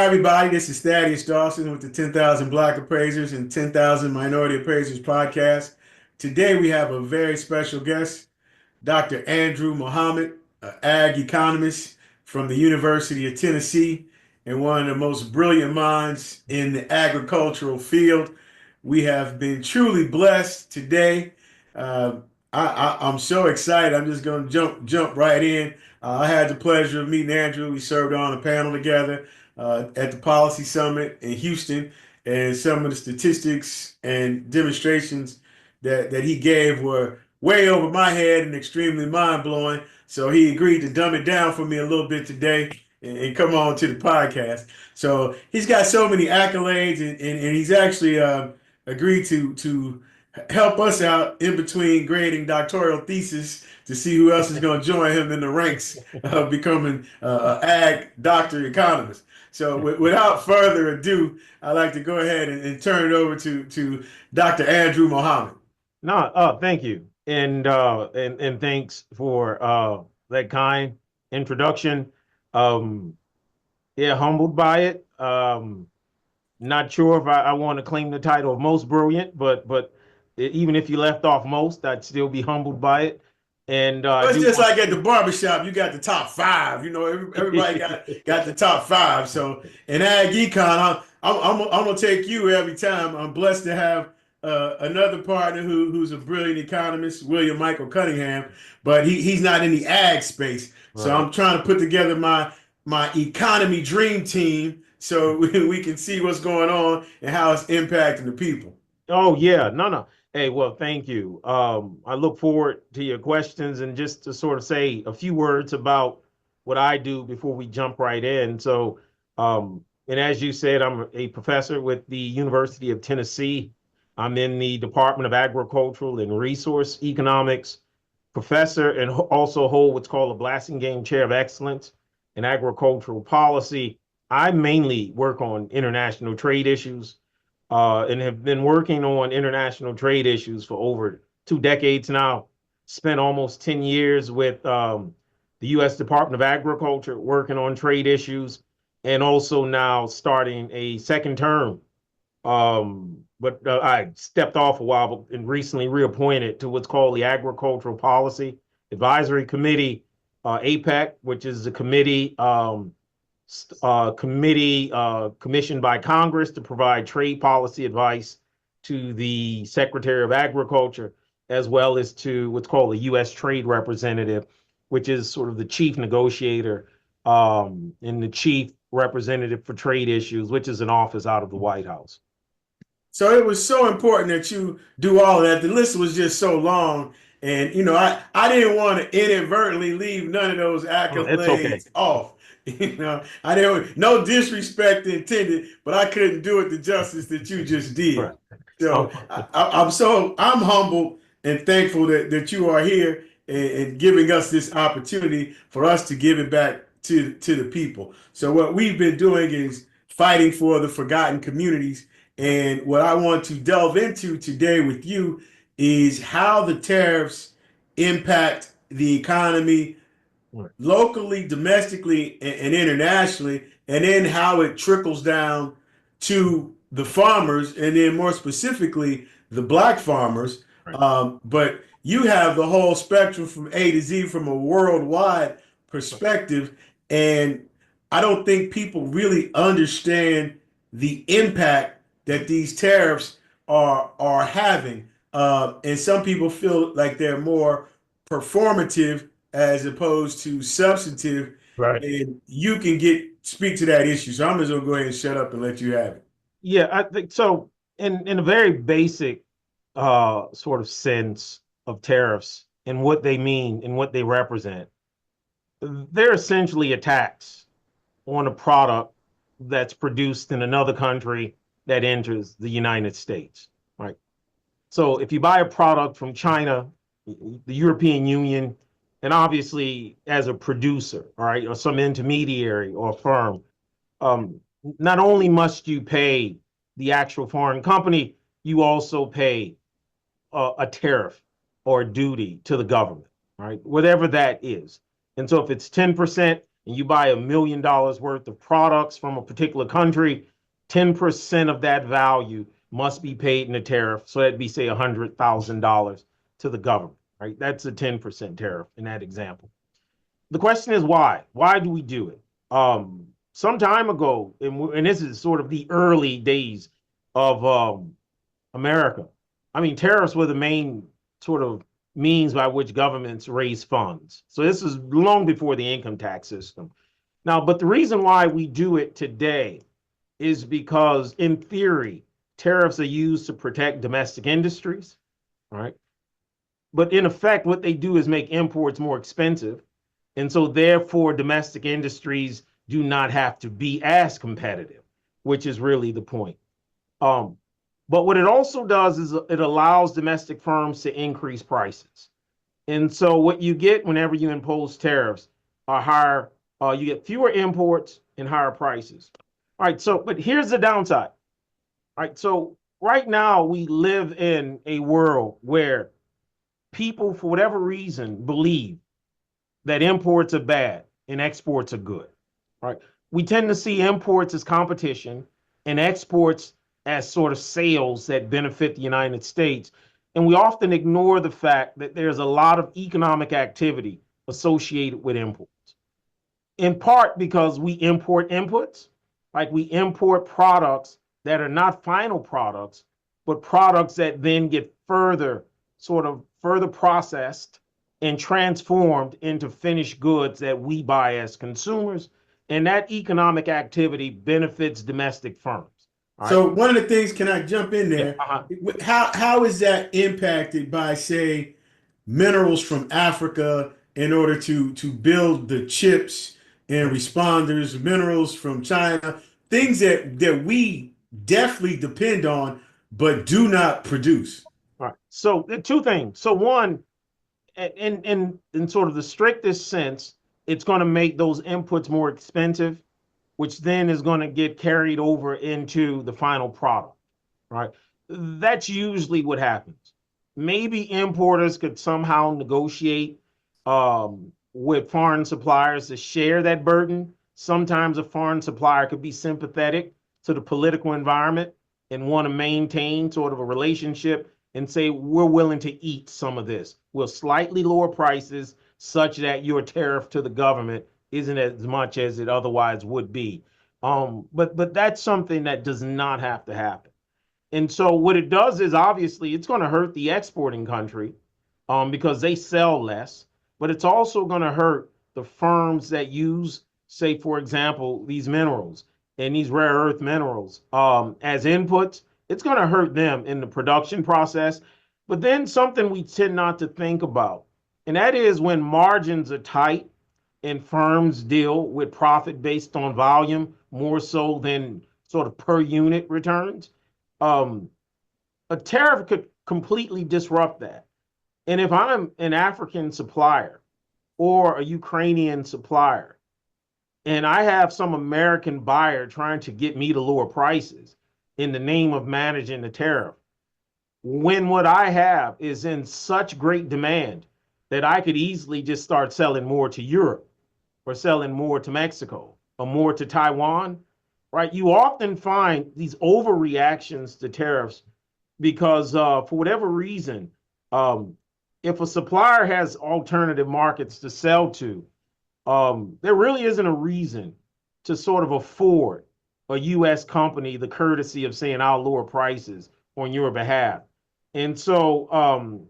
everybody. This is Thaddaus Dawson with the 10,000 Black Appraisers and 10,000 Minority Appraisers podcast. Today we have a very special guest, Dr. Andrew Muhammad, an ag economist from the University of Tennessee and one of the most brilliant minds in the agricultural field. We have been truly blessed today. Uh, I'm so excited. I'm just going to jump right in. I had the pleasure of meeting Andrew. We served on a panel together at the Policy Summit in Houston, and some of the statistics and demonstrations that he gave were way over my head and extremely mind-blowing. So he agreed to dumb it down for me a little bit today and come on to the podcast. So he's got so many accolades, and he's actually agreed to help us out in between grading doctoral thesis to see who else is going to join him in the ranks of becoming an ag doctor economist. So without further ado, I'd like to go ahead and turn it over to Dr. Andrew Muhammad. No, thank you. And thanks for that kind introduction. Yeah, humbled by it. Not sure if I want to claim the title of most brilliant, but even if you left off most, I'd still be humbled by it. And it's just like at the barbershop, you got the top five. You know, everybody got the top five. So in ag econ, I'm gonna take you every time. I'm blessed to have another partner who's a brilliant economist, William Michael Cunningham, but he's not in the ag space. Right. So I'm trying to put together my economy dream team so we can see what's going on and how it's impacting the people. Oh yeah, no. Hey, well, thank you. I look forward to your questions, and just to sort of say a few words about what I do before we jump right in. So, and as you said, I'm a professor with the University of Tennessee. I'm in the Department of Agricultural and Resource Economics, professor, and also hold what's called a Blasingame Chair of Excellence in Agricultural Policy. I mainly work on international trade issues. And have been working on international trade issues for over 2 decades now. Spent almost 10 years with the U.S. Department of Agriculture working on trade issues, and also now starting a second term. But I stepped off a while and recently reappointed to what's called the Agricultural Policy Advisory Committee, APEC, which is a committee commissioned by Congress to provide trade policy advice to the Secretary of Agriculture, as well as to what's called the U.S. Trade Representative, which is sort of the chief negotiator and the chief representative for trade issues, which is an office out of the White House. So it was so important that you do all of that. The list was just so long. And, you know, I didn't want to inadvertently leave none of those accolades off. You know, I didn't, no disrespect intended, but I couldn't do it the justice that you just did. Right. So I'm humbled and thankful that you are here and giving us this opportunity for us to give it back to the people. So what we've been doing is fighting for the forgotten communities. And what I want to delve into today with you is how the tariffs impact the economy locally, domestically, and internationally, and then how it trickles down to the farmers, and then more specifically, the Black farmers. Right. But you have the whole spectrum from A to Z from a worldwide perspective, and I don't think people really understand the impact that these tariffs are having. And some people feel like they're more performative as opposed to substantive. Right. And you can speak to that issue. So I'm just gonna go ahead and shut up and let you have it. Yeah, I think so. In a very basic sort of sense of tariffs and what they mean and what they represent, they're essentially a tax on a product that's produced in another country that enters the United States, right? So if you buy a product from China, the European Union, and obviously as a producer, all right, or some intermediary or firm, not only must you pay the actual foreign company, you also pay a tariff or a duty to the government, right? Whatever that is. And so if it's 10%, and you buy $1 million worth of products from a particular country, 10% of that value must be paid in a tariff. So that'd be, say, $100,000 to the government, right? That's a 10% tariff in that example. The question is why? Why do we do it? Some time ago, and this is sort of the early days of America. I mean, tariffs were the main sort of means by which governments raise funds. So this is long before the income tax system. Now, but the reason why we do it today is because, in theory, tariffs are used to protect domestic industries, right? But in effect, what they do is make imports more expensive. And so therefore, domestic industries do not have to be as competitive, which is really the point. But what it also does is it allows domestic firms to increase prices. And so what you get whenever you impose tariffs are higher, you get fewer imports and higher prices. All right, so, but here's the downside. All right, so right now we live in a world where people, for whatever reason, believe that imports are bad and exports are good. All right, we tend to see imports as competition and exports as sort of sales that benefit the United States. And we often ignore the fact that there's a lot of economic activity associated with imports, in part because we import inputs, like we import products that are not final products, but products that then get further processed and transformed into finished goods that we buy as consumers. And that economic activity benefits domestic firms. So one of the things, can I jump in Yeah, there? How is that impacted by, say, minerals from Africa in order to build the chips and responders, minerals from China, things that we definitely depend on but do not produce? all right. So there are two things. So one, in sort of the strictest sense, it's going to make those inputs more expensive, which then is going to get carried over into the final product, right? That's usually what happens. Maybe importers could somehow negotiate with foreign suppliers to share that burden. Sometimes a foreign supplier could be sympathetic to the political environment and want to maintain sort of a relationship and say, we're willing to eat some of this. We'll slightly lower prices such that your tariff to the government isn't as much as it otherwise would be. But that's something that does not have to happen. And so what it does is obviously it's going to hurt the exporting country because they sell less, but it's also going to hurt the firms that use, say, for example, these minerals and these rare earth minerals as inputs. It's going to hurt them in the production process. But then something we tend not to think about, and that is when margins are tight and firms deal with profit based on volume more so than sort of per unit returns, um, a tariff could completely disrupt that. And if I'm an African supplier or a Ukrainian supplier, and I have some American buyer trying to get me to lower prices in the name of managing the tariff, when what I have is in such great demand that I could easily just start selling more to Europe or selling more to Mexico or more to Taiwan, right? You often find these overreactions to tariffs because for whatever reason, if a supplier has alternative markets to sell to, there really isn't a reason to sort of afford a U.S. company the courtesy of saying I'll lower prices on your behalf. And so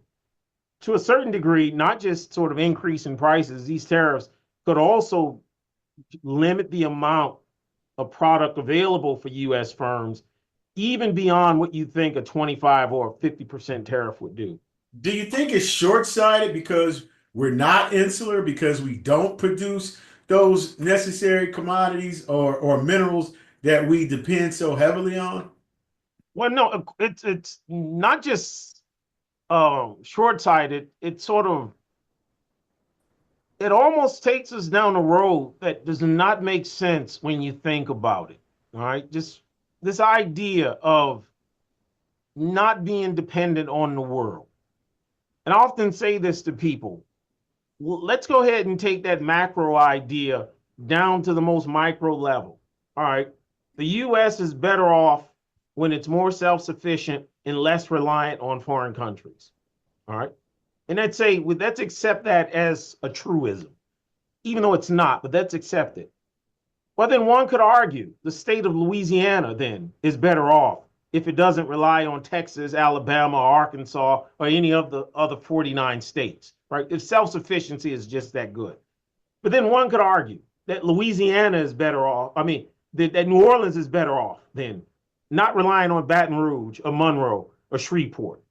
to a certain degree, not just sort of increase in prices, these tariffs could also limit the amount of product available for U.S. firms, even beyond what you think a 25 or 50% tariff would do. Do you think it's short-sighted because we're not insular, because we don't produce those necessary commodities or minerals that we depend so heavily on? Well, no, it's not just short-sighted. It's sort of it almost takes us down a road that does not make sense when you think about it. All right, just this idea of not being dependent on the world. And I often say this to people. Well, let's go ahead and take that macro idea down to the most micro level. All right. The U.S. is better off when it's more self-sufficient and less reliant on foreign countries. All right. And let's accept that as a truism, even though it's not, but let's accept it. Well, then one could argue the state of Louisiana then is better off if it doesn't rely on Texas, Alabama, Arkansas, or any of the other 49 states, right? If self-sufficiency is just that good. But then one could argue that Louisiana is better off. I mean, that New Orleans is better off than not relying on Baton Rouge or Monroe or Shreveport.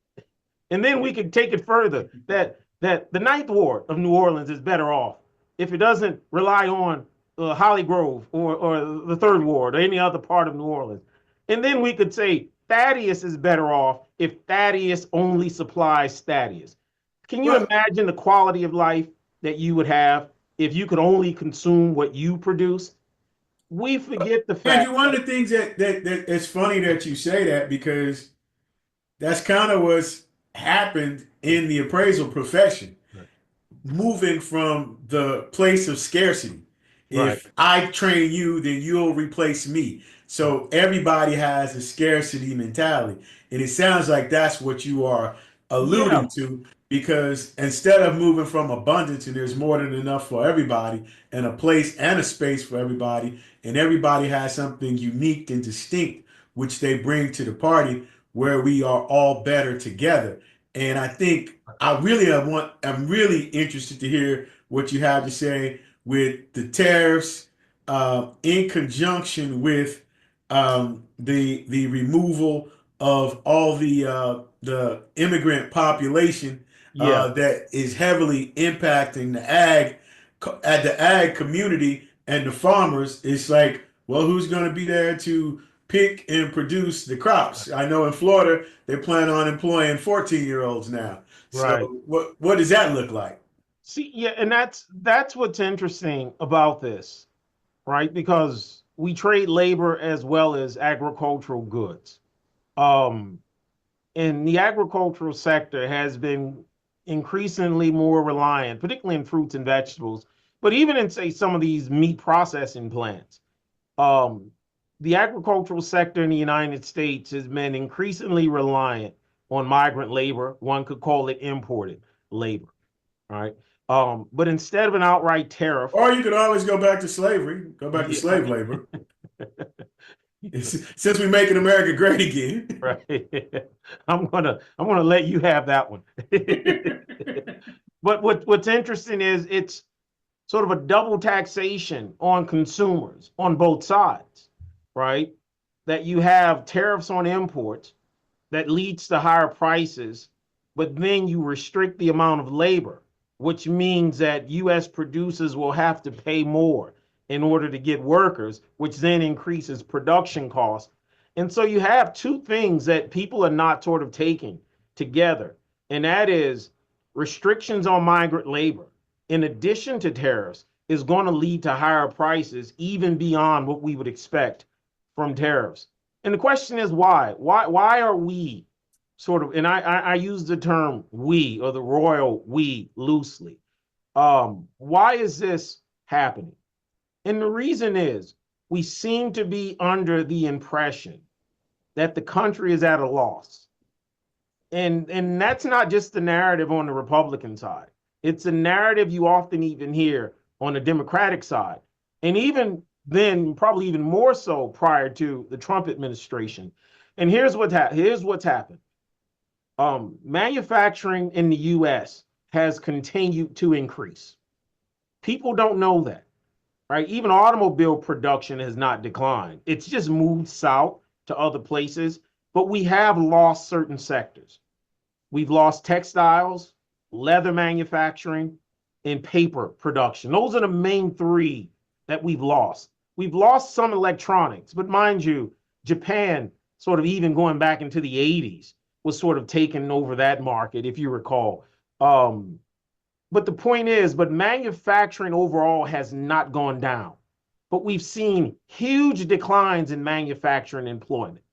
And then we could take it further that the Ninth Ward of New Orleans is better off if it doesn't rely on Holly Grove or the Third Ward or any other part of New Orleans. And then we could say Thaddeus is better off if Thaddeus only supplies Thaddeus. Can you imagine the quality of life that you would have if you could only consume what you produce? We forget the fact. Andrew, one of the things that it's funny that you say that, because that's kind of what's happened in the appraisal profession, right, moving from the place of scarcity. If right, I train you, then you'll replace me. So everybody has a scarcity mentality. And it sounds like that's what you are alluding to, because instead of moving from abundance and there's more than enough for everybody and a place and a space for everybody, and everybody has something unique and distinct which they bring to the party, where we are all better together. And I think I'm really interested to hear what you have to say with the tariffs, in conjunction with the removal of all the immigrant population that is heavily impacting the ag community and the farmers. It's like, well, who's going to be there to pick and produce the crops? I know in Florida they plan on employing 14-year-olds now. Right. So what does that look like? See, yeah, and that's what's interesting about this, right? Because we trade labor as well as agricultural goods. And the agricultural sector has been increasingly more reliant, particularly in fruits and vegetables, but even in, say, some of these meat processing plants. The agricultural sector in the United States has been increasingly reliant on migrant labor. One could call it imported labor, right? But instead of an outright tariff, or you could always go back to slavery, go back to slave labor. Since we're making America great again, right? I'm gonna let you have that one. But what's interesting is it's sort of a double taxation on consumers on both sides, right? That you have tariffs on imports that leads to higher prices, but then you restrict the amount of labor, which means that U.S. producers will have to pay more in order to get workers, which then increases production costs. And so you have two things that people are not sort of taking together, and that is restrictions on migrant labor, in addition to tariffs, is going to lead to higher prices, even beyond what we would expect from tariffs. And the question is why? Why are we sort of, and I use the term we, or the royal we, loosely. Why is this happening? And the reason is we seem to be under the impression that the country is at a loss. And that's not just the narrative on the Republican side. It's a narrative you often even hear on the Democratic side. And even then, probably even more so prior to the Trump administration. And here's what's happened. Manufacturing in the U.S. has continued to increase. People don't know that, right? Even automobile production has not declined. It's just moved south to other places, but we have lost certain sectors. We've lost textiles, leather manufacturing, and paper production. Those are the main three that we've lost. We've lost some electronics, but mind you, Japan, sort of even going back into the 80s, was sort of taking over that market, if you recall. But the point is, but manufacturing overall has not gone down. But we've seen huge declines in manufacturing employment,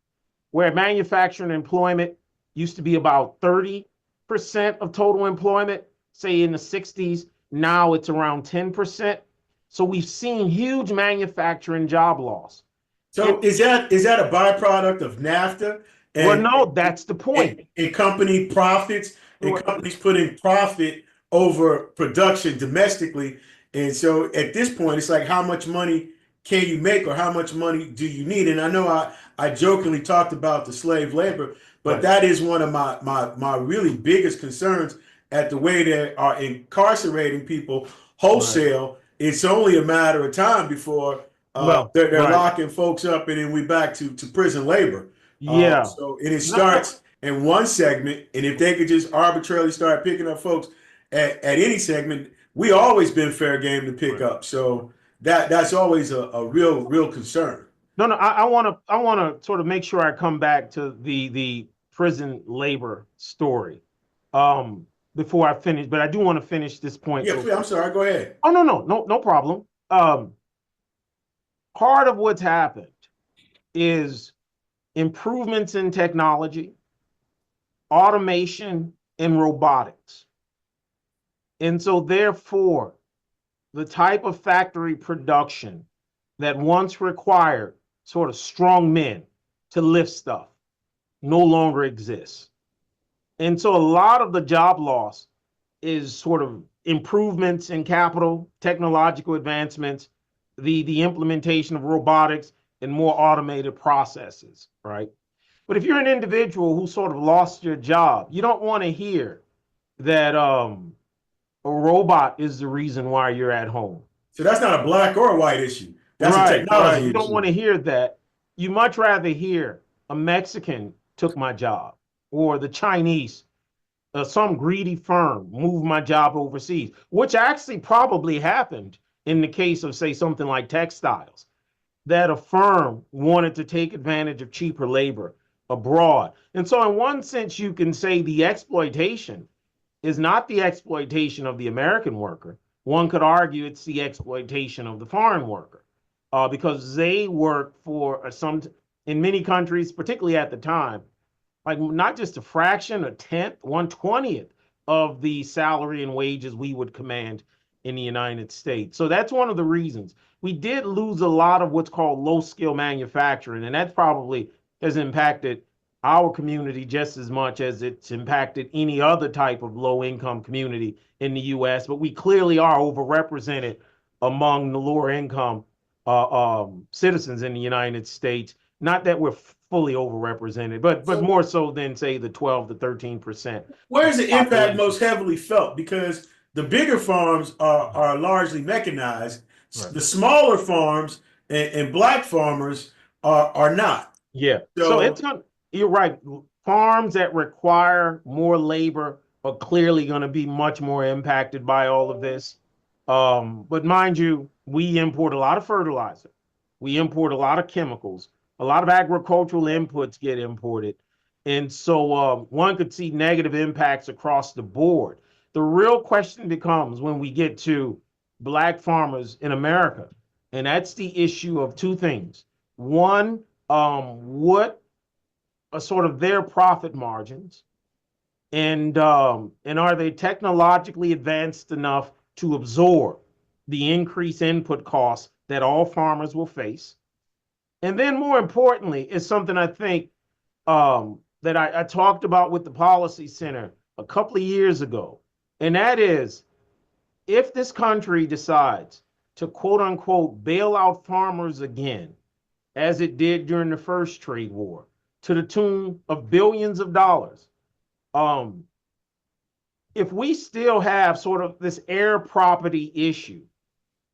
where manufacturing employment used to be about 30% of total employment, say in the 60s. Now it's around 10%. So we've seen huge manufacturing job loss. And So is that a byproduct of NAFTA well, and no, that's the point. and company profits and Well, companies putting profit over production domestically? And so at this point, it's like how much money can you make or how much money do you need? And I know I jokingly talked about the slave labor, but right, that is one of my really biggest concerns at the way they are incarcerating people right. wholesale. It's only a matter of time before Well, they're right. locking folks up, and then we back to prison labor. Yeah. So and it No, no, starts in one segment, and if they could just arbitrarily start picking up folks at any segment, we always been fair game to pick right. up. So that's always a real concern. No, no, I want to sort of make sure I come back to the prison labor story um before I finish, but I do want to finish this point Yeah, real please, I'm quick. sorry. Go ahead. Oh, no problem. Part of what's happened is improvements in technology, automation, and robotics. And so therefore, the type of factory production that once required sort of strong men to lift stuff no longer exists. And so a lot of the job loss is sort of improvements in capital, technological advancements, the implementation of robotics and more automated processes, right? But if you're an individual who sort of lost your job, you don't want to hear that a robot is the reason why you're at home. So that's not a black or a white issue. That's a Right, right. technology You don't want issue. to hear that. You much rather hear a Mexican took my job or the Chinese, some greedy firm moved my job overseas, which actually probably happened in the case of, say, something like textiles, that a firm wanted to take advantage of cheaper labor abroad. And so, in one sense, you can say the exploitation is not the exploitation of the American worker. One could argue it's the exploitation of the foreign worker because they work for some, in many countries, particularly at the time, like not just a fraction, a tenth, 1/20th of the salary and wages we would command in the United States. So that's one of the reasons. We did lose a lot of what's called low skill manufacturing, and that probably has impacted our community just as much as it's impacted any other type of low income community in the US. But we clearly are overrepresented among the lower income citizens in the United States. Not that we're fully overrepresented, but So more so than say the 12 to 13% of where's the the impact population. most heavily felt? Because the bigger farms are largely mechanized. Right. The smaller farms and black farmers are not. Yeah. So it's So going to, you're right. Farms that require more labor are clearly going to be much more impacted by all of this. But mind you, we import a lot of fertilizer. We import a lot of chemicals. A lot of agricultural inputs get imported. And so one could see negative impacts across the board. The real question becomes when we get to black farmers in America, and that's the issue of two things. One, what are sort of their profit margins, and are they technologically advanced enough to absorb the increased input costs that all farmers will face? And then, more importantly, is something I think that I talked about with the Policy Center a couple of years ago, and that is if this country decides to quote unquote bail out farmers again, as it did during the first trade war, to the tune of billions of dollars. Um, if we still have sort of this air property issue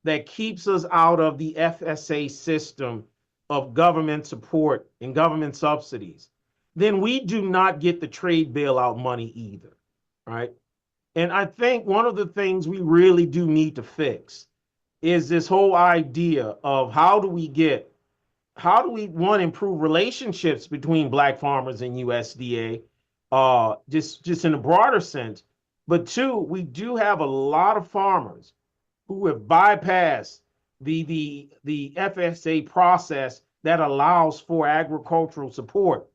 that keeps us out of the FSA system of government support and government subsidies, then we do not get the trade bailout money either, right? And I think one of the things we really do need to fix is this whole idea of how do we one improve relationships between black farmers and USDA, just in a broader sense, but two, we do have a lot of farmers who have bypassed the FSA process that allows for agricultural support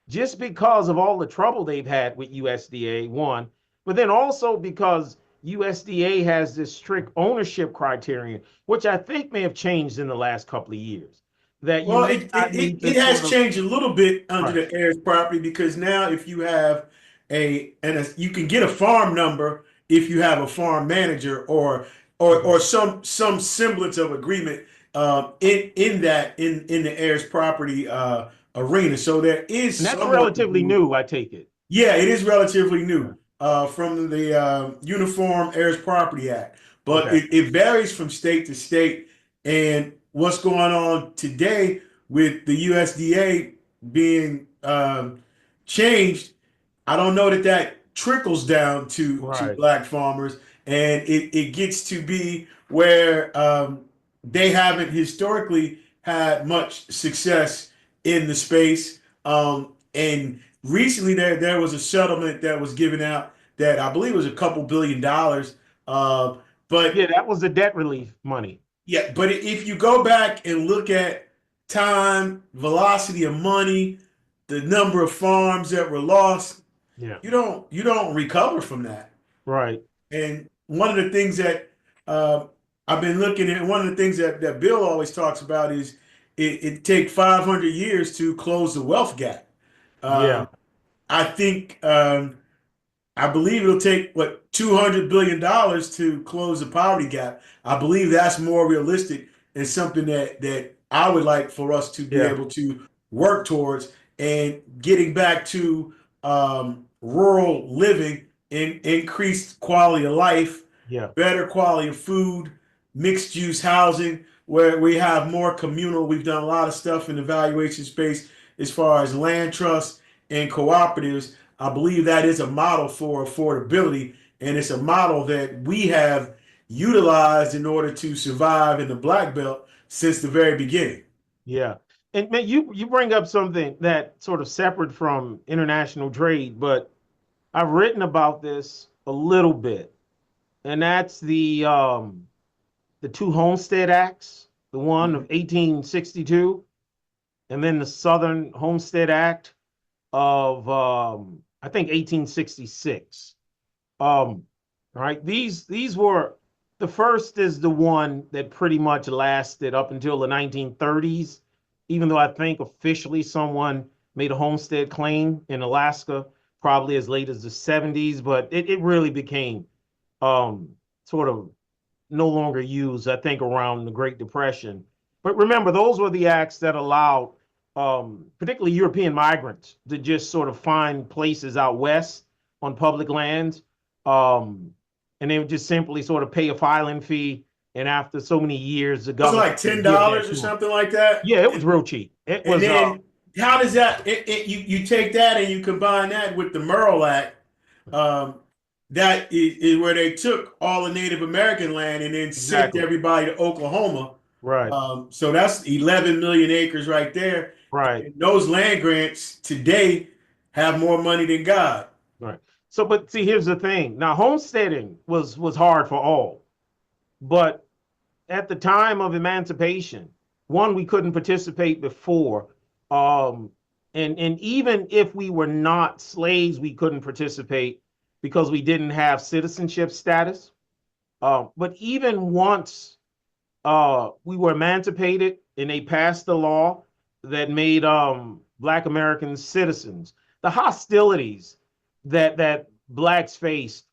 just because of all the trouble they've had with USDA, one, but then also because USDA has this strict ownership criterion, which I think may have changed in the last couple of years, that you Well, may not need to it sort has of, changed a little bit under right. the heirs property because now if you have you can get a farm number if you have a farm manager or some semblance of agreement in the heirs property arena. So there And is that's somewhat of a relatively move. new, I take it. Yeah, it is relatively Right. new from the Uniform Heirs Property Act, but Okay. it varies from state to state. And what's going on today with the USDA being changed, I don't know that that trickles down to Right. black farmers, and it gets to be where they haven't historically had much success in the space. And recently, there was a settlement that was given out that I believe was a couple $1 billion. Uh, Yeah, but that was the debt relief money. yeah, but if you go back and look at time, velocity of money, the number of farms that were lost, Yeah. you don't recover from that. Right. And one of the things that uh, I've been looking at, one of the things that Bill always talks about is it take 500 years to close the wealth gap. Yeah. Um, I think I believe it'll take what $200 billion to close the poverty gap. I believe that's more realistic and something that I would like for us to be Yeah. able to work towards and getting back to rural living and increased quality of life, Yeah. better quality of food, mixed use housing, where we have more communal. We've done a lot of stuff in the valuation space as far as land trusts and cooperatives. I believe that is a model for affordability, and it's a model that we have utilized in order to survive in the Black Belt since the very beginning. Yeah. And man, you bring up something that sort of separate from international trade, but I've written about this a little bit, and that's the two Homestead Acts, the one of 1862, and then the Southern Homestead Act of I think 1866. Right, these were, the first is the one that pretty much lasted up until the 1930s, even though I think officially someone made a homestead claim in Alaska probably as late as the 70s, but it really became um, sort of no longer used, I think, around the Great Depression. But remember, those were the acts that allowed particularly European migrants to just sort of find places out west on public lands. Um, and they would just simply sort of pay a filing fee. And after so many years, the It was government like ten would give that dollars or to them. something like that. Yeah, it was real cheap. It And was, then how does that you take that and you combine that with the Merle Act, um, that is where they took all the Native American land and then sent exactly. everybody to Oklahoma. Right, So that's 11 million acres right there. right. And those land grants today have more money than God. Right. So, but see, here's the thing. Now, homesteading was hard for all, but at the time of emancipation, one, we couldn't participate before, um, and even if we were not slaves, we couldn't participate because we didn't have citizenship status. But even once we were emancipated and they passed the law that made Black Americans citizens, the hostilities that blacks faced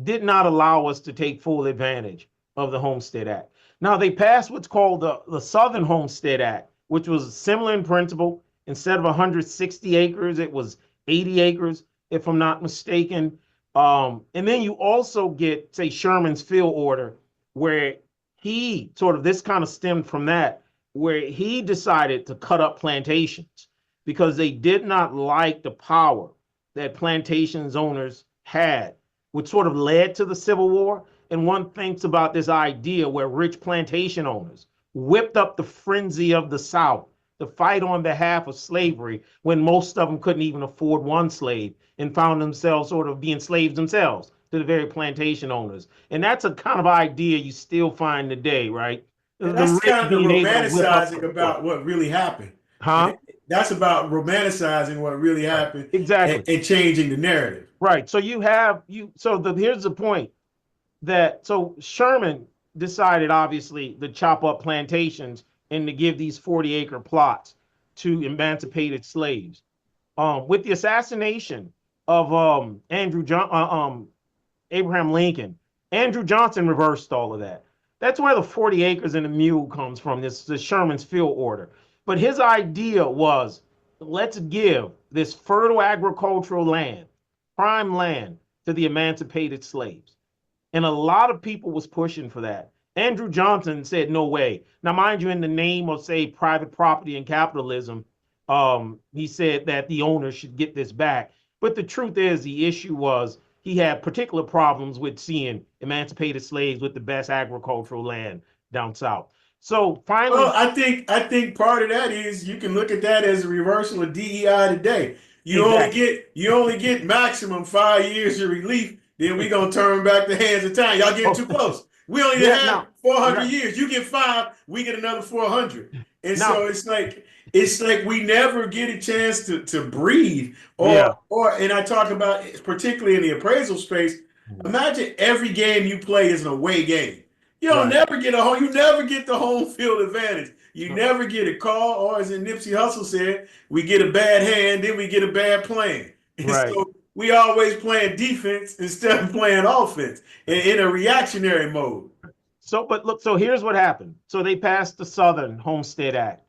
did not allow us to take full advantage of the Homestead Act. Now they passed what's called the Southern Homestead Act, which was similar in principle. Instead of 160 acres, it was 80 acres, if I'm not mistaken. And then you also get, say, Sherman's Field Order, where he sort of, this kind of stemmed from that, where he decided to cut up plantations because they did not like the power that plantations owners had, which sort of led to the Civil War. And one thinks about this idea where rich plantation owners whipped up the frenzy of the South to fight on behalf of slavery when most of them couldn't even afford one slave and found themselves sort of being slaves themselves to the very plantation owners. And that's a kind of idea you still find today, right? And The that's rich kind of the being able to whip up romanticizing the poor. about what really happened. Huh? That's about romanticizing what really Right. happened Exactly. and changing the narrative. Right. So you have you. So here's the point. that so Sherman decided obviously to chop up plantations and to give these 40-acre plots to emancipated slaves. With the assassination of Abraham Lincoln, Andrew Johnson reversed all of that. That's where the 40 acres and a mule comes from, this Sherman's field order. But his idea was, let's give this fertile agricultural land, prime land, to the emancipated slaves. And a lot of people was pushing for that. Andrew Johnson said, no way. Now, mind you, in the name of, say, private property and capitalism, he said that the owners should get this back. But the truth is, the issue was he had particular problems with seeing emancipated slaves with the best agricultural land down south. So Well, finally, I think part of that is you can look at that as a reversal of DEI today. exactly. You only get maximum 5 years of relief. Then we gonna turn back the hands of time. Y'all getting Oh, too close. We only yeah, have now, 400 right. years. You get 5, we get another 400. And so Now, it's like we never get a chance to breathe. yeah. And I talk about particularly in the appraisal space. Imagine every game you play is an away game. Right. You never get the home field advantage. You never get a call, or as in Nipsey Hussle said, we get a bad hand, then we get a bad plan. And Right. so we always playing defense instead of playing offense in a reactionary mode. So, but look, so here's what happened. So they passed the Southern Homestead Act.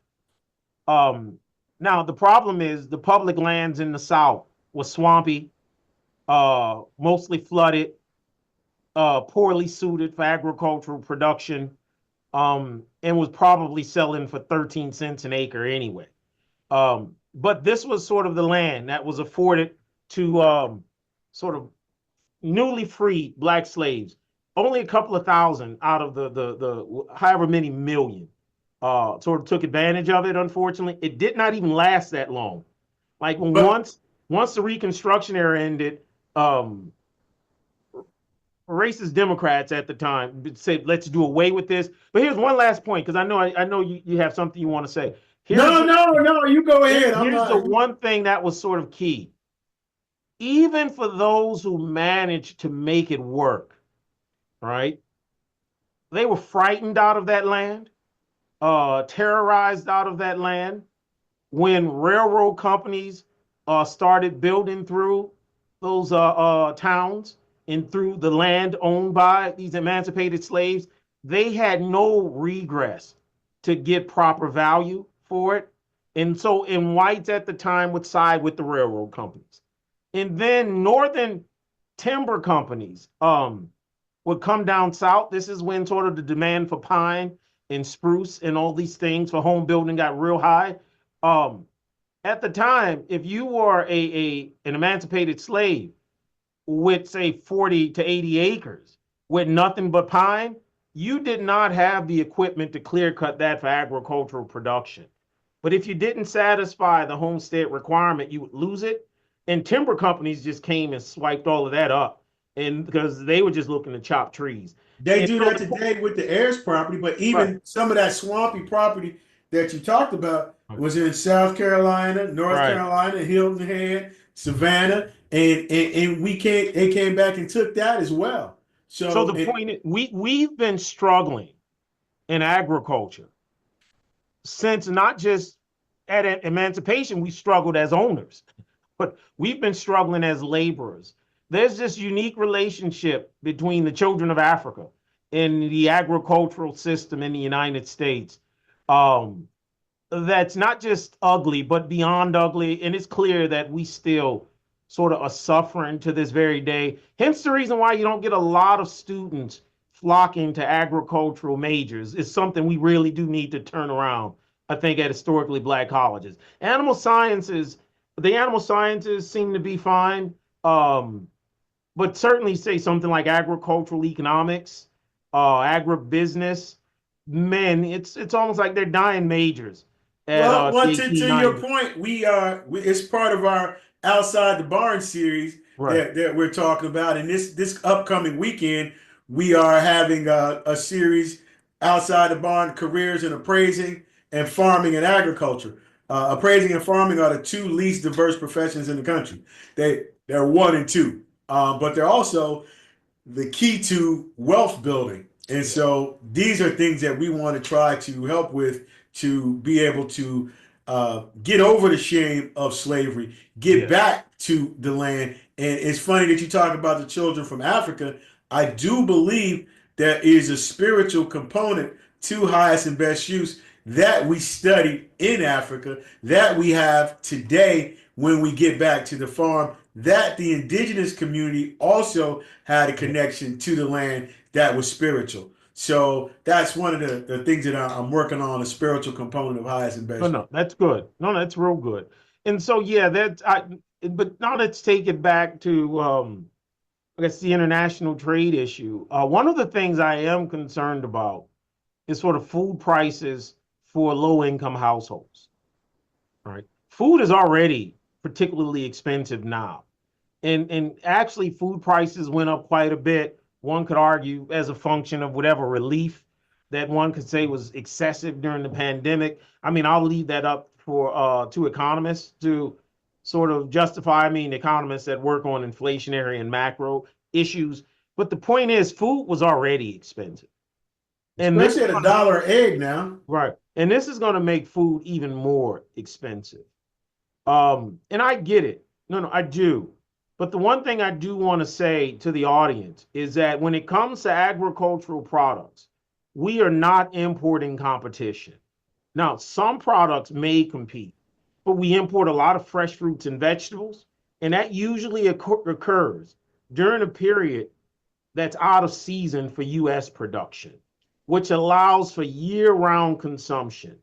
Um, Now the problem is the public lands in the South was swampy, mostly flooded, poorly suited for agricultural production, and was probably selling for 13 cents an acre anyway. But this was sort of the land that was afforded to sort of newly freed black slaves. Only a couple of thousand out of the however many million sort of took advantage of it. Unfortunately, it did not even last that long. Like when But once the Reconstruction era ended, um, racist Democrats at the time said, "Let's do away with this." But here's one last point, because I know you have something you want to say. Here's no, no, no, you go ahead. I'm here's the not. one thing that was sort of key. Even for those who managed to make it work, right? They were frightened out of that land, terrorized out of that land when railroad companies started building through those towns and through the land owned by these emancipated slaves. They had no regress to get proper value for it. And so, and whites at the time would side with the railroad companies. And then northern timber companies would come down south. This is when sort of the demand for pine and spruce and all these things for home building got real high. Um, at the time, if you were an emancipated slave with say 40 to 80 acres with nothing but pine, you did not have the equipment to clear cut that for agricultural production. But if you didn't satisfy the homestead requirement, you would lose it. And timber companies just came and swiped all of that up, and because they were just looking to chop trees. They And do so that today with the heirs property, but right, even some of that swampy property that you talked about was in South Carolina, North right. Carolina, Hilton Head, Savannah, and we can't. They came back and took that as well. So So the point is, we've been struggling in agriculture since not just at emancipation, we struggled as owners, but we've been struggling as laborers. There's this unique relationship between the children of Africa and the agricultural system in the United States. Um, that's not just ugly, but beyond ugly. And it's clear that we still sort of are suffering to this very day. Hence the reason why you don't get a lot of students flocking to agricultural majors. Is something we really do need to turn around, I think, at historically black colleges. The animal sciences seem to be fine. Um, but certainly say something like agricultural economics, agribusiness, man, it's almost like they're dying majors at well, the to your 1890s. point, it's part of our outside the barn series Right. that we're talking about, and this upcoming weekend we are having a series outside the barn: careers in appraising and farming and agriculture. Appraising and farming are the two least diverse professions in the country. They're one and two, but they're also the key to wealth building. And so these are things that we want to try to help with to be able to get over the shame of slavery, get back to the land. And it's funny that you talk about the children from Africa. I do believe there is a spiritual component to highest and best use that we studied in Africa, that we have today when we get back to the farm, that the indigenous community also had a connection to the land that was spiritual. So that's one of the things that I'm working on, a spiritual component of highest and No, best. no, that's good. No, that's real good. And so, yeah, but now let's take it back to, I guess, the international trade issue. One of the things I am concerned about is sort of food prices for low income households. Right? Food is already particularly expensive now. And actually food prices went up quite a bit. One could argue as a function of whatever relief that one could say was excessive during the pandemic. I mean, I'll leave that up for to economists to sort of justify. I mean, economists that work on inflationary and macro issues. But the point is, food was already expensive. And this Especially at $1 an egg now. right. And this is going to make food even more expensive. And I get it. No, no, I do. But the one thing I do want to say to the audience is that when it comes to agricultural products, we are not importing competition. Now, some products may compete, but we import a lot of fresh fruits and vegetables, and that usually occurs during a period that's out of season for US production, which allows for year-round consumption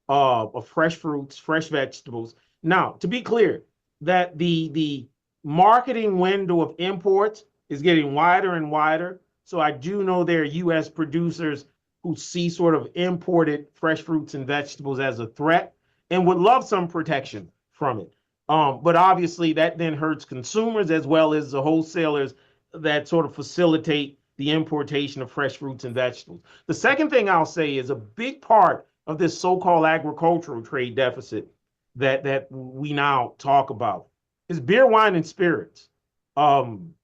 of fresh fruits, fresh vegetables. Now, to be clear, that the marketing window of imports is getting wider and wider. So I do know there are U.S. producers who see sort of imported fresh fruits and vegetables as a threat and would love some protection from it. But obviously that then hurts consumers as well as the wholesalers that sort of facilitate the importation of fresh fruits and vegetables. The second thing I'll say is a big part of this so-called agricultural trade deficit that we now talk about is beer, wine, and spirits. Um,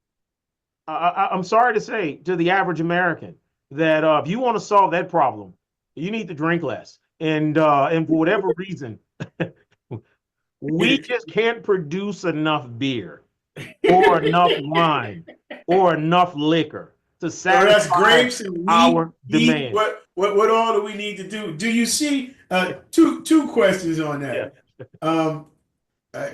I'm sorry to say to the average American that if you want to solve that problem, you need to drink less. And for whatever reason, we just can't produce enough beer or enough wine or enough liquor to So that's satisfy grapes and our wheat. demand. What all do we need to do? Do you see two questions on Yeah. that? Um,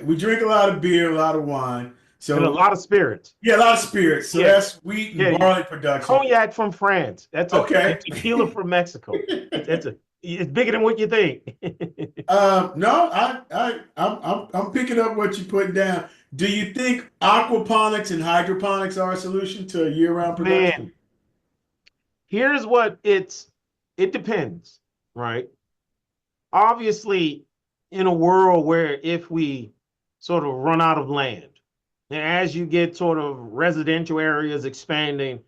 we drink a lot of beer, a lot of wine. And a So lot of spirits. yeah, a lot of spirits. So Yeah. that's wheat and Yeah. barley production. Cognac from France. That's Okay. and tequila from Mexico. It's bigger than what you think. No, I'm picking up what you put down. Do you think aquaponics and hydroponics are a solution to a year-round production? Man, here's what it depends, right? Obviously, in a world where if we sort of run out of land, and as you get sort of residential areas expanding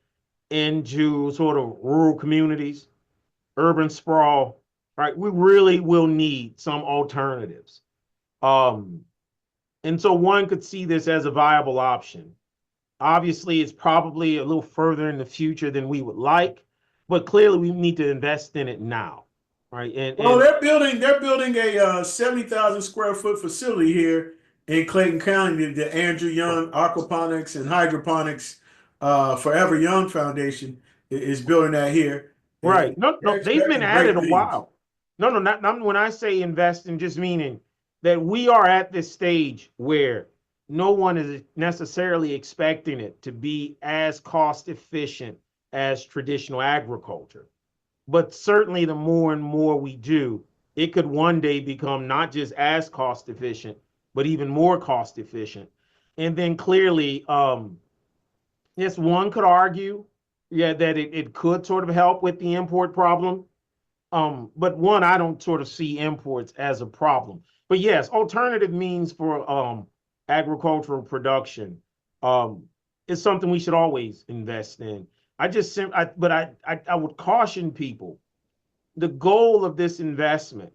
into sort of rural communities, urban sprawl, right? We really will need some alternatives. Um, and so one could see this as a viable option. Obviously, it's probably a little further in the future than we would like, but clearly we need to invest in it now, right? Well, And they're building a 70,000 square foot facility here in Clayton County. The Andrew Young Aquaponics and Hydroponics Forever Young Foundation is building that here, and right, no, they're no, they've been expecting at it great a things. while. No, no, not when I say invest in just meaning that we are at this stage where no one is necessarily expecting it to be as cost efficient as traditional agriculture. But certainly the more and more we do, it could one day become not just as cost efficient, but even more cost efficient. And then clearly, yes, one could argue, yeah, that it could sort of help with the import problem. But one, I don't sort of see imports as a problem. But yes, alternative means for agricultural production is something we should always invest in. I would caution people. The goal of this investment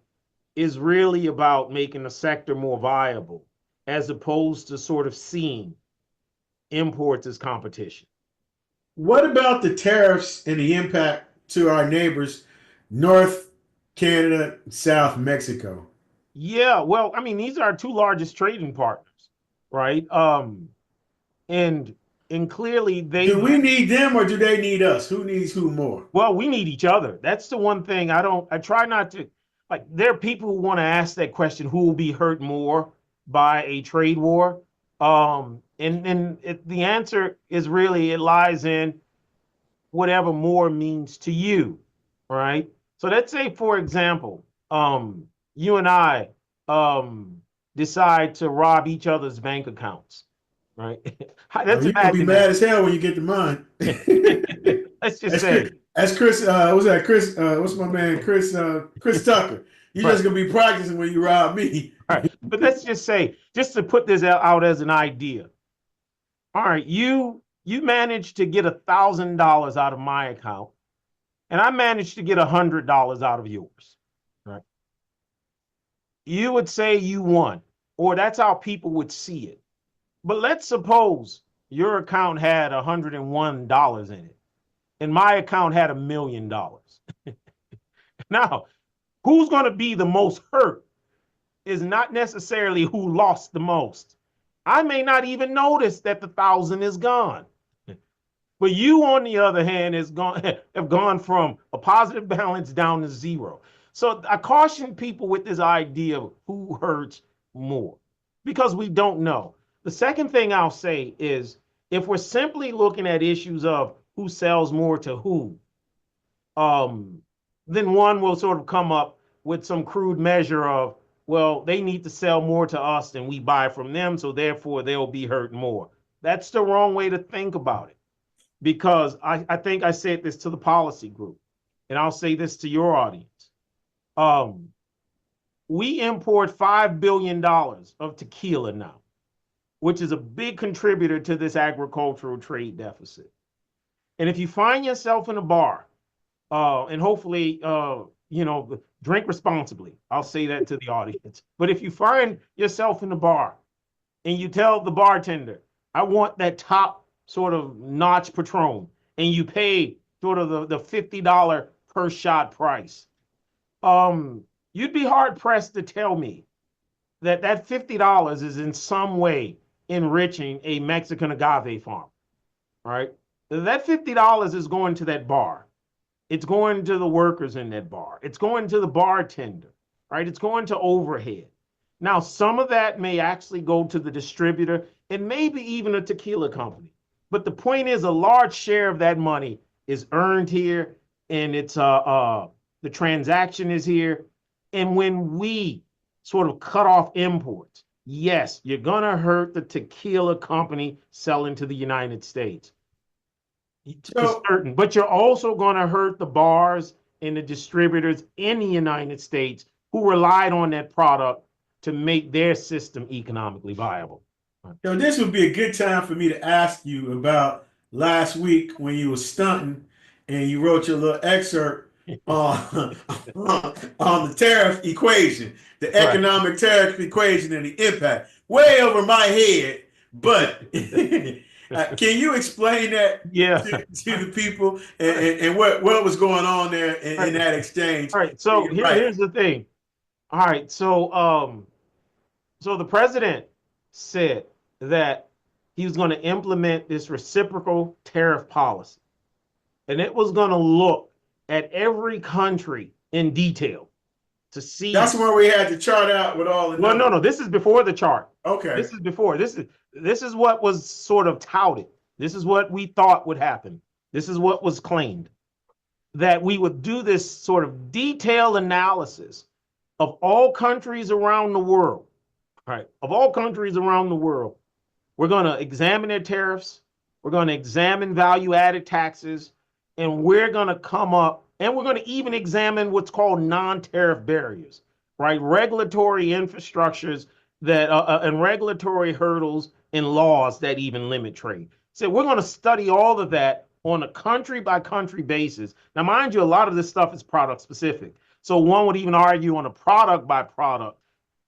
is really about making the sector more viable, as opposed to sort of seeing imports as competition. What about the tariffs and the impact to our neighbors, North Canada, South Mexico? Yeah, well, I mean, these are our two largest trading partners, right? And and clearly Do they've we need them or do they need us? Who needs who more? well, we need each other. That's the one thing I try not to like. There are people who want to ask that question: who will be hurt more by a trade war? The answer is really it lies in whatever more means to you, right? So let's say, for example, you and I um, decide to rob each other's bank accounts, right? Oh, Let's you're gonna be imagine mad that. as hell when you get to mine. Let's just That's say, Chris. That's Chris. What's that? Chris. What's my man? Chris. Chris Tucker. You're right, just gonna be practicing when you rob me. right. But let's just say, just to put this out as an idea. All right, you managed to get $1,000 out of my account, and I managed to get $100 out of yours. Right? You would say you won, or that's how people would see it. But let's suppose your account had $101 in it, and my account had $1,000,000. Now, who's going to be the most hurt is not necessarily who lost the most. I may not even notice that the 1,000 is gone. But you, on the other hand, have gone from a positive balance down to zero. So I caution people with this idea of who hurts more because we don't know. The second thing I'll say is if we're simply looking at issues of who sells more to who, um, then one will sort of come up with some crude measure of, well, they need to sell more to us than we buy from them, so therefore they'll be hurt more. That's the wrong way to think about it because I think I said this to the policy group, and I'll say this to your audience. Um, we import $5 billion of tequila now, which is a big contributor to this agricultural trade deficit. And if you find yourself in a bar, and hopefully, drink responsibly, I'll say that to the audience. But if you find yourself in a bar and you tell the bartender, I want that top sort of notch Patron, and you pay sort of the $50 per shot price, you'd be hard pressed to tell me that that $50 is in some way enriching a Mexican agave farm, right? That $50 is going to that bar. It's going to the workers in that bar. It's going to the bartender, right? It's going to overhead. Now, some of that may actually go to the distributor and maybe even a tequila company. But the point is, a large share of that money is earned here, and the transaction is here. And when we sort of cut off imports, yes, you're gonna hurt the tequila company selling to the United States for So, certain, but you're also going to hurt the bars and the distributors in the United States who relied on that product to make their system economically viable. this would be a good time for me to ask you about last week when you were stunting and you wrote your little excerpt on on the tariff equation, the Right. economic tariff equation and the impact. Way over my head, but can you explain that Yeah. to the people and what was going on there in that exchange? All right. So Right. here's the thing. All right. So the president said that he was going to implement this reciprocal tariff policy, and it was going to look at every country in detail to see. That's where we had to chart out with all the Well, no, numbers. no. This is before the chart. Okay. This is before. This is what was sort of touted. This is what we thought would happen. This is what was claimed that we would do this sort of detailed analysis of all countries around the world. Right? Of all countries around the world, we're going to examine their tariffs. We're going to examine value-added taxes, and we're going to come up, and we're going to even examine what's called non-tariff barriers, right? Regulatory infrastructures that and regulatory hurdles and laws that even limit trade. So we're going to study all of that on a country by country basis. Now, mind you, a lot of this stuff is product specific. So one would even argue on a product by product,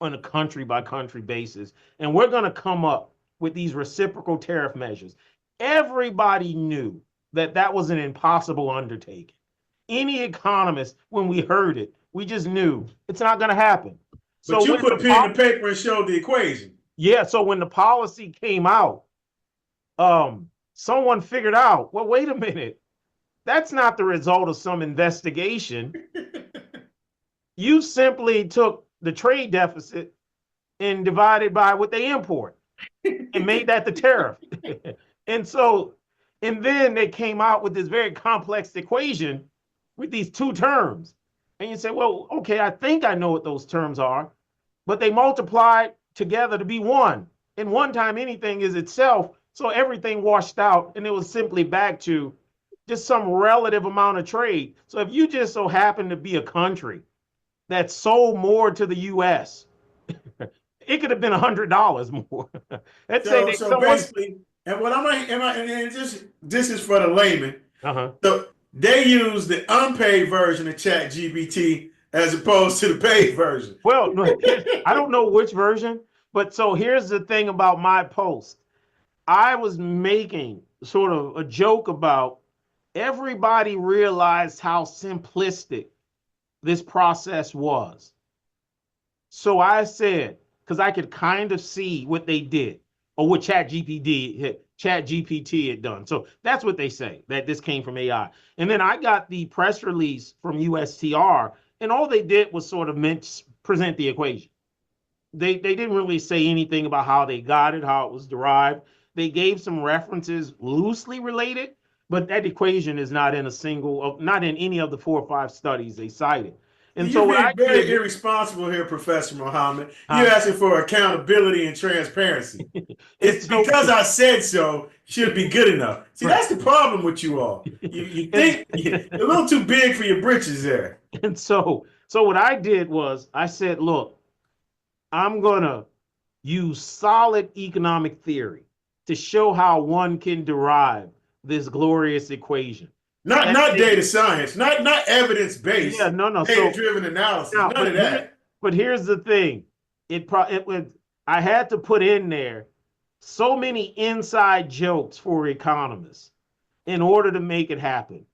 on a country by country basis. And we're going to come up with these reciprocal tariff measures. Everybody knew that was an impossible undertaking. Any economist, when we heard it, we just knew it's not going to happen. But So you when put pen to paper and showed the equation. yeah, so when the policy came out, someone figured out, well, wait a minute, that's not the result of some investigation. You simply took the trade deficit and divided by what they import and made that the tariff. and so, and then they came out with this very complex equation with these two terms. And you say, well, okay, I think I know what those terms are, but they multiplied together to be one. And one time anything is itself. So everything washed out, and it was simply back to just some relative amount of trade. So if you just so happen to be a country that sold more to the US, it could have been $100 more. Let's say that So someone basically, and what and this is for the layman. uh-huh. So they use the unpaid version of Chat GPT as opposed to the paid version. Well, no, I don't know which version, but so here's the thing about my post. I was making sort of a joke about everybody realized how simplistic this process was. So I said, because I could kind of see what they did or what Chat GPT had done. So that's what they say, that this came from AI. And then I got the press release from USTR, and all they did was sort of present the equation. They didn't really say anything about how they got it, how it was derived. They gave some references loosely related, but that equation is not in not in any of the 4 or 5 studies they cited. And so You're what I being very did, irresponsible here, Professor Muhammad. You're asking for accountability and transparency. it's It's so, because I said so should be good enough. See, right. that's the problem with you all. You think you're a little too big for your britches there. And so what I did was I said, look, I'm gonna use solid economic theory to show how one can derive this glorious equation. Not data science, not evidence Yeah, based, no. data So driven analysis. now, None of that. but here's the thing. It was I had to put in there so many inside jokes for economists in order to make it happen.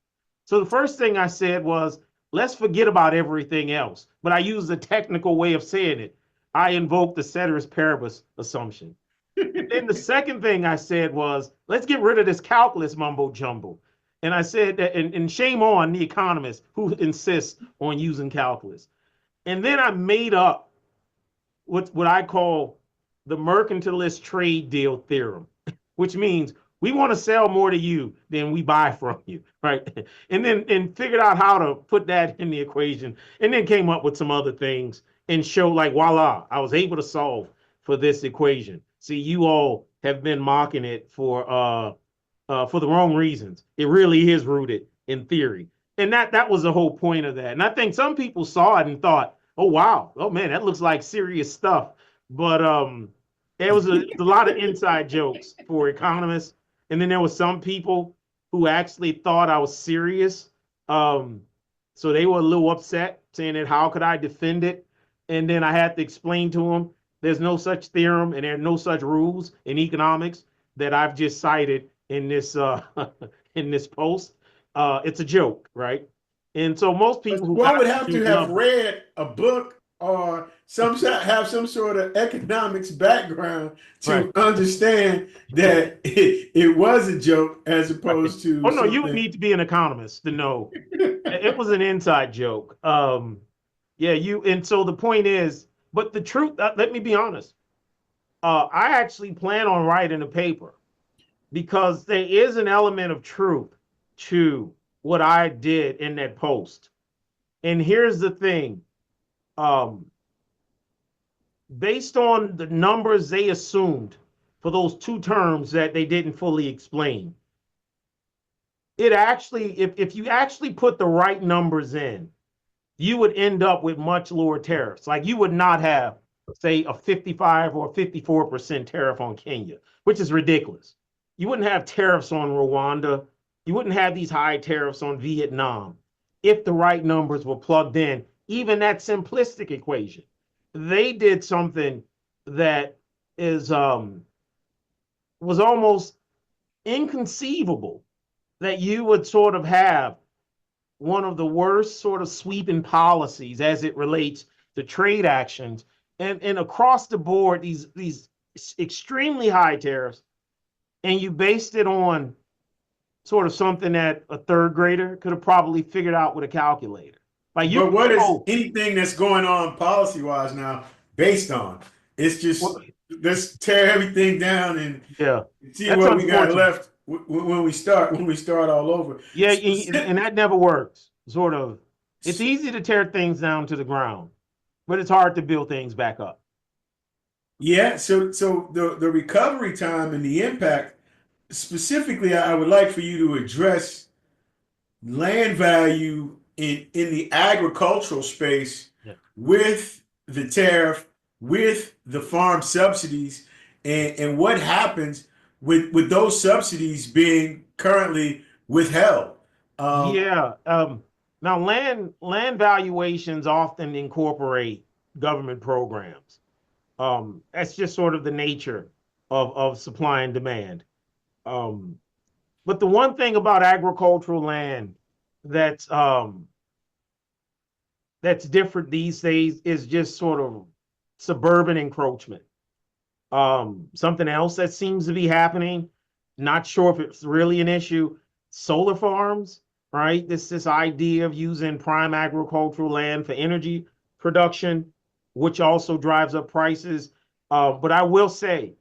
So the first thing I said was, let's forget about everything else. But I used a technical way of saying it. I invoked the ceteris paribus assumption. And then the second thing I said was, let's get rid of this calculus mumbo jumbo. And I said that, and shame on the economists who insist on using calculus. And then I made up what I call the mercantilist trade deal theorem, which means we want to sell more to you than we buy from you, right? And figured out how to put that in the equation, and then came up with some other things and showed like, voila, I was able to solve for this equation. See, you all have been mocking it for the wrong reasons. It really is rooted in theory, and that was the whole point of that. And I think some people saw it and thought, oh wow, oh man, that looks like serious stuff. But there was a lot of inside jokes for economists, and then there was some people who actually thought I was serious. So they were a little upset, saying that how could I defend it? And then I had to explain to them there's no such theorem and there are no such rules in economics that I've just cited in this in this post. It's a joke, right? And so most people who One got would have to have love read a book or have some sort of economics background right. to understand that it was a joke as opposed to Oh no, something. you would need to be an economist to know it was an inside joke. Yeah, and so the point is, but the truth, let me be honest. I actually plan on writing a paper because there is an element of truth to what I did in that post. And here's the thing. Based on the numbers they assumed for those 2 terms that they didn't fully explain, it actually, if you actually put the right numbers in, you would end up with much lower tariffs. Like you would not have, say, a 55 or 54% tariff on Kenya, which is ridiculous. You wouldn't have tariffs on Rwanda. You wouldn't have these high tariffs on Vietnam if the right numbers were plugged in, even that simplistic equation. They did something that is was almost inconceivable that you would sort of have one of the worst sort of sweeping policies as it relates to trade actions and across the board these extremely high tariffs, and you based it on sort of something that a third grader could have probably figured out with a calculator. Like you But can what is go, anything that's going on policy wise now based on? It's well, just let's tear everything down and yeah, see that's what we got unfortunate. left when we start all over. Yeah, Specific, and that never works. Sort of, it's easy to tear things down to the ground, but it's hard to build things back up. yeah. So the recovery time and the impact specifically, I would like for you to address land value in the agricultural space Yeah. with the tariff, with the farm subsidies, and what happens with those subsidies being currently withheld. Um, Yeah. Now, land valuations often incorporate government programs. That's just sort of the nature of supply and demand. Um, but the one thing about agricultural land that's um, that's different these days is just sort of suburban encroachment. Something else that seems to be happening, not sure if it's really an issue, solar farms, right? This idea of using prime agricultural land for energy production, which also drives up prices. But I will say,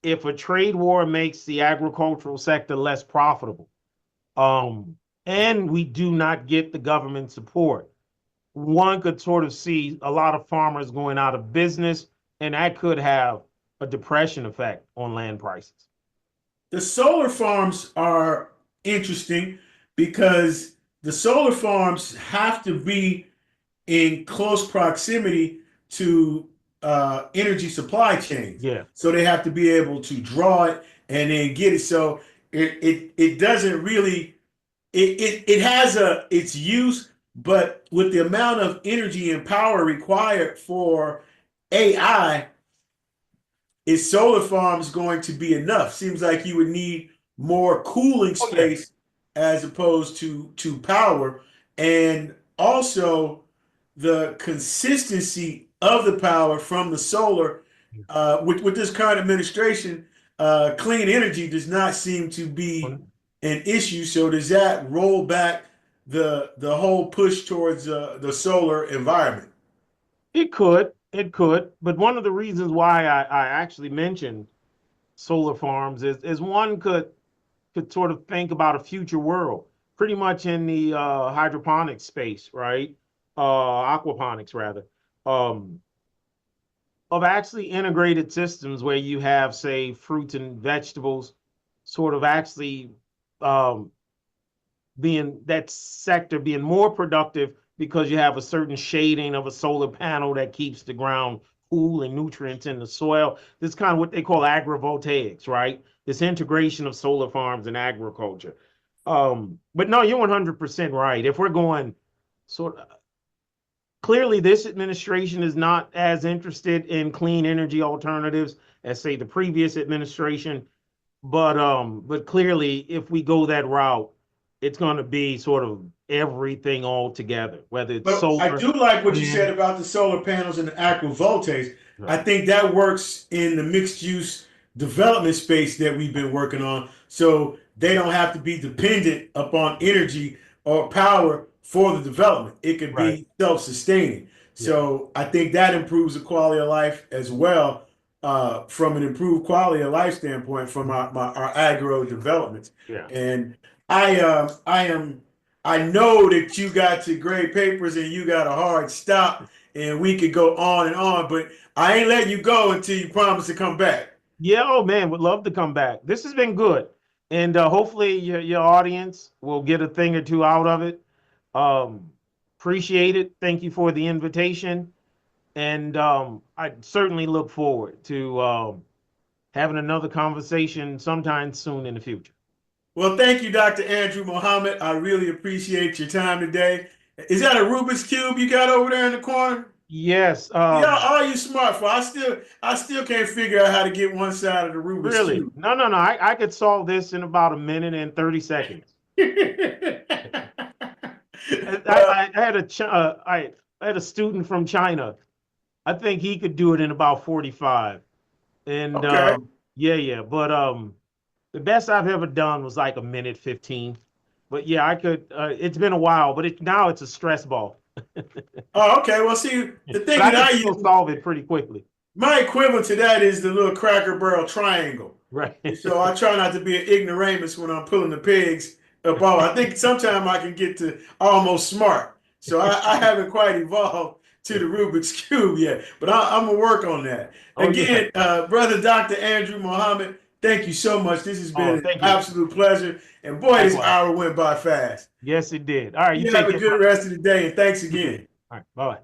if a trade war makes the agricultural sector less profitable, um, and we do not get the government support, one could sort of see a lot of farmers going out of business, and that could have a depression effect on land prices. the solar farms are interesting because the solar farms have to be in close proximity to energy supply chains. Yeah. So they have to be able to draw it and then get it. So it doesn't really it has its use, but with the amount of energy and power required for AI, is solar farms going to be enough? Seems like you would need more cooling Oh yeah. space as opposed to power, and also the consistency of the power from the solar. With this current administration, clean energy does not seem to be an issue. So does that roll back the whole push towards the solar environment? It could, but one of the reasons why I actually mentioned solar farms is one could sort of think about a future world, pretty much in the hydroponics space, right? Aquaponics rather. Um, of actually integrated systems where you have, say, fruits and vegetables sort of actually um, being that sector being more productive because you have a certain shading of a solar panel that keeps the ground cool and nutrients in the soil. This is kind of what they call agrivoltaics, right? This integration of solar farms and agriculture. But no, you're 100% right. If we're going sort of clearly, this administration is not as interested in clean energy alternatives as, say, the previous administration. But clearly, if we go that route, it's going to be sort of everything all together, whether it's But I solar, do like what you said wind. about the solar panels and the aquavoltaics. I Right. think that works in the mixed use development space that we've been working on. So they don't have to be dependent upon energy or power for the development. It could Right. be self sustaining. Yeah. So I think that improves the quality of life as well, from an improved quality of life standpoint from our agro developments. Yeah. And I am I know that you got your grade papers and you got a hard stop, and we could go on and on, but I ain't letting you go until you promise to come back. Yeah. Oh man, would love to come back. This has been good, and hopefully your audience will get a thing or two out of it. Um, Appreciate it. Thank you for the invitation, and I certainly look forward to having another conversation sometime soon in the future. Well, thank you, Dr. Andrew Mohammed. I really appreciate your time today. Is that a Rubik's Cube you got over there in the corner? Yes. Yeah, are you smart for? I still can't figure out how to get one side of the Rubik's Really? Cube. No, no, no. I could solve this in about a minute and 30 seconds. Well, I had I had a student from China. I think he could do it in about 45. And okay. yeah. But the best I've ever done was like a minute 15. But yeah, I could. It's been a while, but now it's a stress ball. Oh, okay. Well, see, the But thing I that can I still use, solve it pretty quickly. my equivalent to that is the little Cracker Barrel triangle. Right. And so I try not to be an ignoramus when I'm pulling the pigs up off. I think sometimes I can get to almost smart. So I haven't quite evolved to the Rubik's Cube yet, but I'm going to work on that. Oh yeah. Again, Brother Dr. Andrew Muhammad, thank you so much. This has been Oh, an thank you. absolute pleasure. And boy, this Likewise. hour went by fast. Yes, it did. All right, you You have take a care, good brother. rest of the day, and thanks You too. again. All right, bye bye.